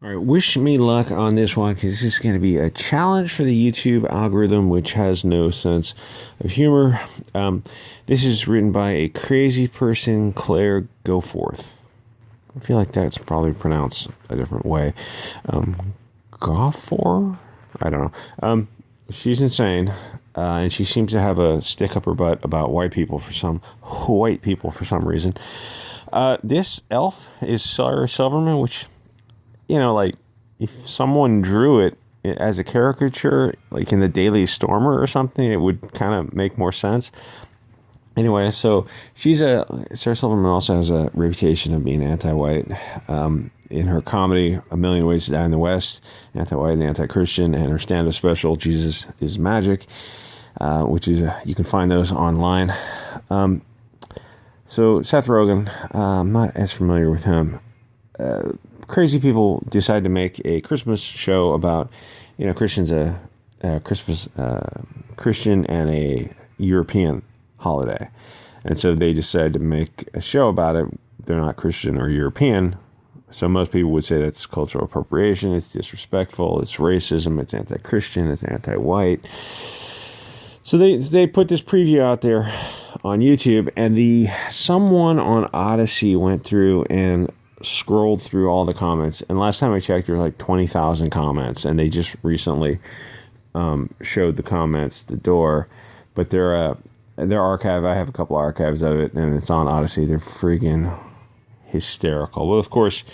All right, wish me luck on this one because this is going to be a challenge for the YouTube algorithm, which has no sense of humor. This is written by a crazy person, Claire Goforth. I feel like that's probably pronounced a different way. Gofor? I don't know. She's insane, and she seems to have a stick up her butt about white people for some reason. This elf is Silverman, which, like if someone drew it as a caricature, like in the Daily Stormer or something, it would kind of make more sense. Anyway, so Sarah Silverman also has a reputation of being anti-white. In her comedy, A Million Ways to Die in the West, anti-white and anti-Christian, and her stand-up special, Jesus is Magic, which is, you can find those online. So Seth Rogen, I'm not as familiar with him. Crazy people decide to make a Christmas show about, Christians, Christmas, Christian and a European holiday. And so they decide to make a show about it. They're not Christian or European. So most people would say that's cultural appropriation. It's disrespectful. It's racism. It's anti-Christian. It's anti-white. So they put this preview out there on YouTube, and someone on Odysee went through and scrolled through all the comments, and last time I checked, there were like 20,000 comments, and they just recently showed the comments the door, but they're archived. I have a couple archives of it, and it's on Odysee. They're friggin' hysterical. Well, of course,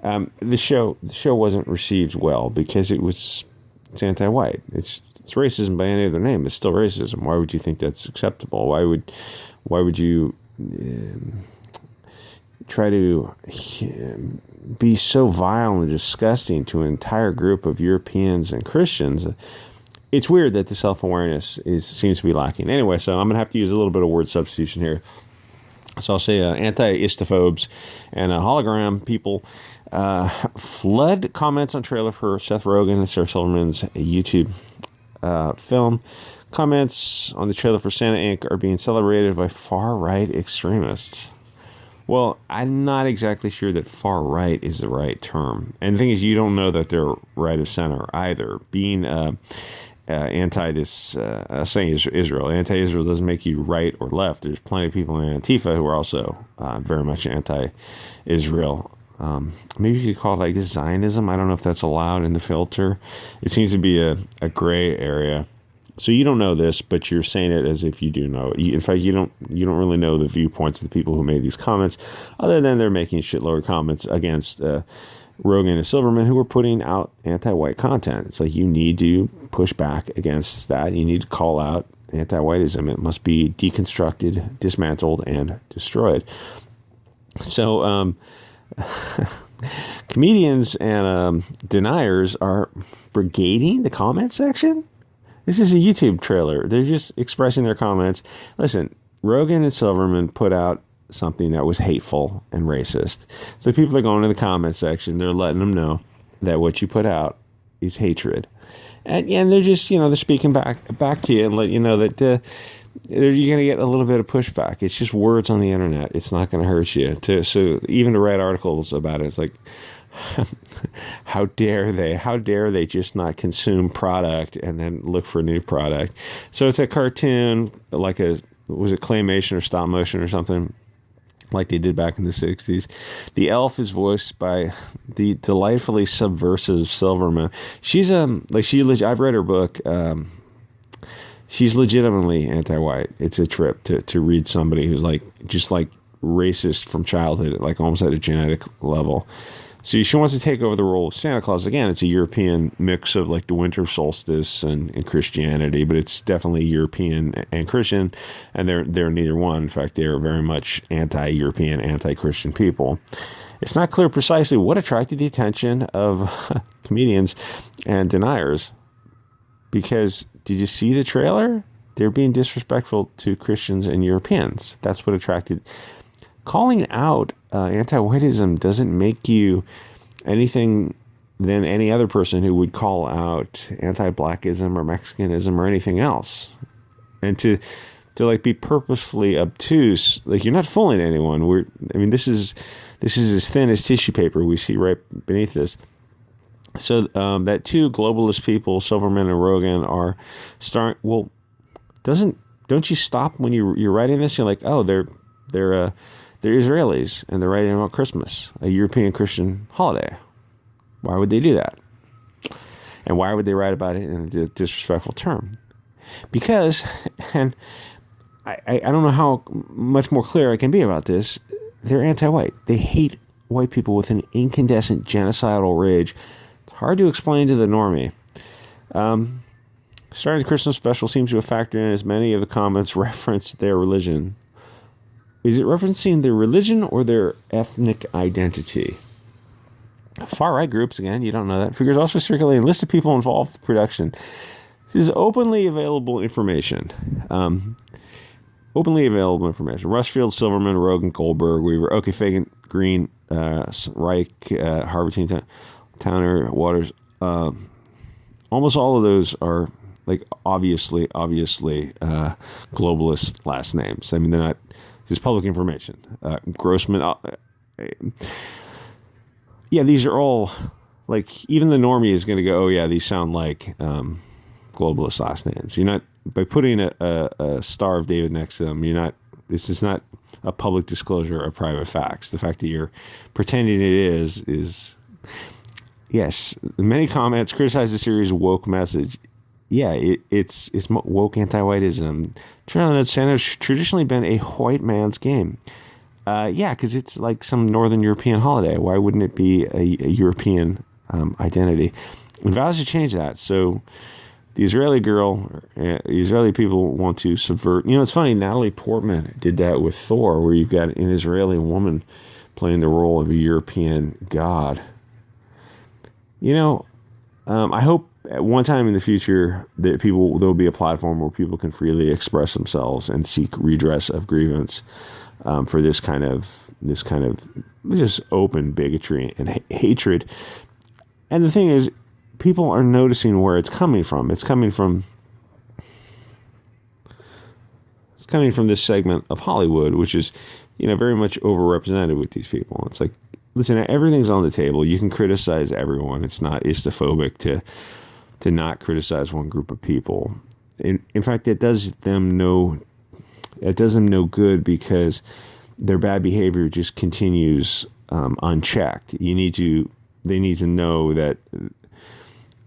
the show wasn't received well because it's anti-white. It's racism by any other name. It's still racism. Why would you think that's acceptable? Why would you try to be so vile and disgusting to an entire group of Europeans and Christians? It's weird that the self-awareness seems to be lacking. Anyway, so I'm going to have to use a little bit of word substitution here. So I'll say anti-istophobes and hologram people flood comments on trailer for Seth Rogen and Sarah Silverman's YouTube film. Comments on the trailer for Santa Inc. are being celebrated by far-right extremists. Well, I'm not exactly sure that far right is the right term. And the thing is, you don't know that they're right of center either. Being saying Israel. Anti-Israel doesn't make you right or left. There's plenty of people in Antifa who are also very much anti-Israel. Maybe you could call it like Zionism. I don't know if that's allowed in the filter. It seems to be a gray area. So you don't know this, but you're saying it as if you do know it. In fact, you don't really know the viewpoints of the people who made these comments, other than they're making shitload of comments against Rogen and Silverman, who were putting out anti-white content. It's like you need to push back against that. You need to call out anti-whiteism. It must be deconstructed, dismantled, and destroyed. So comedians and deniers are brigading the comment section. This is a YouTube trailer. They're just expressing their comments. Listen, Rogen and Silverman put out something that was hateful and racist. So people are going to the comment section. They're letting them know that what you put out is hatred. And they're just, they're speaking back to you and let you know that you're going to get a little bit of pushback. It's just words on the internet. It's not going to hurt you. So even to write articles about it, it's like, how dare they just not consume product and then look for new product. So it's a cartoon, like was it claymation or stop motion or something like they did back in the 60s. The elf is voiced by the delightfully subversive Silverman. I've read her book. She's legitimately anti-white. It's a trip to read somebody who's just racist from childhood, like almost at a genetic level. So she wants to take over the role of Santa Claus. Again, it's a European mix of like the winter solstice and Christianity, but it's definitely European and Christian, and they're neither one. In fact, they are very much anti-European, anti-Christian people. It's not clear precisely what attracted the attention of comedians and deniers, because did you see the trailer? They're being disrespectful to Christians and Europeans. That's what attracted. Calling out anti-whiteism doesn't make you anything than any other person who would call out anti-blackism or Mexicanism or anything else. And to be purposefully obtuse, you're not fooling anyone. This is as thin as tissue paper we see right beneath this. So that two globalist people, Silverman and Rogan, are starting. Well, don't you stop when you're writing this? You're like, oh, they're Israelis and they're writing about Christmas, a European Christian holiday. Why would they do that? And why would they write about it in a disrespectful term? Because, and I don't know how much more clear I can be about this, they're anti-white. They hate white people with an incandescent genocidal rage. It's hard to explain to the normie. Starting the Christmas special seems to have factored in as many of the comments reference their religion. Is it referencing their religion or their ethnic identity? Far-right groups, again, you don't know that. Figures also circulating a list of people involved in production. This is openly available information. Rushfield, Silverman, Rogan, Goldberg, Weaver, okay, Fagan, Green, Reich, Harvey, Towner, Waters. Almost all of those are like obviously globalist last names. I mean, they're not just public information. Grossman. Yeah, these are all like, even the normie is going to go, oh yeah, these sound like globalist last names. You're not, by putting a Star of David next to them, this is not a public disclosure of private facts. The fact that you're pretending it is yes. Many comments criticize the series' woke message. Yeah, it's woke anti-whiteism. Turns out Santa's traditionally been a white man's game. Yeah, because it's like some Northern European holiday. Why wouldn't it be a European identity? And vows to change that. So the Israeli Israeli people want to subvert. You know, it's funny, Natalie Portman did that with Thor, where you've got an Israeli woman playing the role of a European god. You know, I hope at one time in the future that there'll be a platform where people can freely express themselves and seek redress of grievance for this kind of just open bigotry and hatred. And the thing is, people are noticing where it's coming from. It's coming from this segment of Hollywood, which is, very much overrepresented with these people. It's like, listen, everything's on the table. You can criticize everyone. It's not istophobic to not criticize one group of people. In fact, it does them no good, because their bad behavior just continues unchecked. They need to know that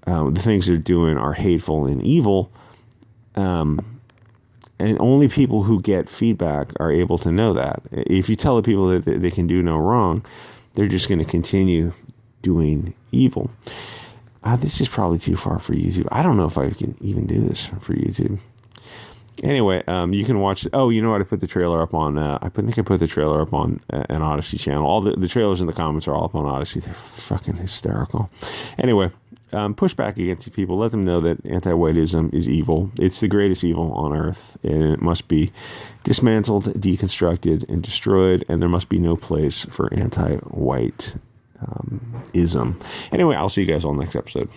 the things they're doing are hateful and evil, and only people who get feedback are able to know that. If you tell the people that they can do no wrong, they're just going to continue doing evil. This is probably too far for YouTube. I don't know if I can even do this for YouTube. Anyway, you can watch. Oh, you know what? I put the trailer up on. I think I put the trailer up on an Odysee channel. All the trailers in the comments are all up on Odysee. They're fucking hysterical. Anyway, push back against these people. Let them know that anti-whiteism is evil. It's the greatest evil on earth, and it must be dismantled, deconstructed, and destroyed. And there must be no place for anti-white ism. Anyway, I'll see you guys on the next episode.